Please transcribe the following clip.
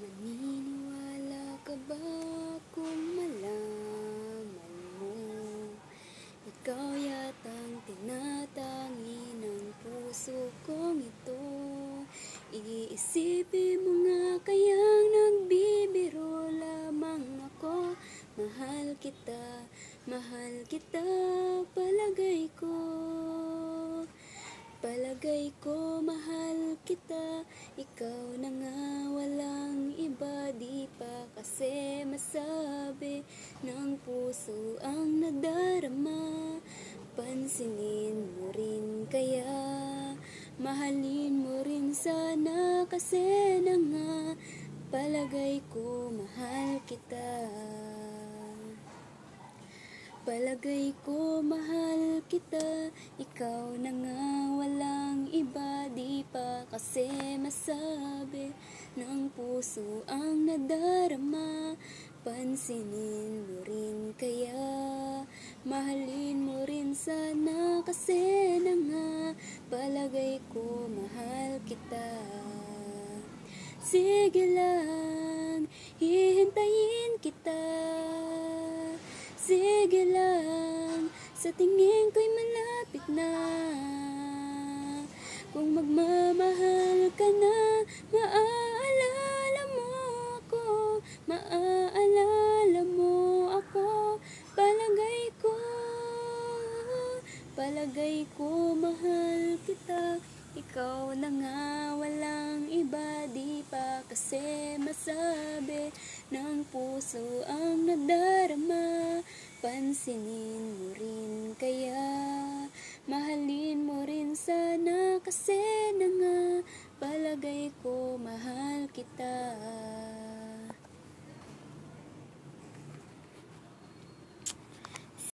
Maniniwala ka ba kung malaman mo ikaw yatang tinatangi ng puso kong ito? Iisipin mo nga kayang nagbibiro lamang ako. Mahal kita, palagay ko mahal kita. Ikaw na nga, walang iba, di pa kasi masabi ng puso ang nadarama. Pansinin mo rin kaya, mahalin mo rin sana, kasi na nga, palagay ko mahal kita. Palagay ko mahal kita, ikaw na nga, walang iba, di pa kasi masabi ng puso ang nadarama. Pansinin mo rin kaya, mahalin mo rin sana, kasi na nga, palagay ko mahal kita. Sige lang, hihintayin kita. Sige lang, sa tingin ko'y malapit na. Kung magmamahal ka na, maaalala mo ako, maaalala mo ako. Palagay ko mahal kita. Ikaw na nga, walang iba, di pa kasi masabi ng puso ang nadarama. Pansinin mo rin kaya, mahalin mo rin sana, kasi na nga, palagay ko mahal kita.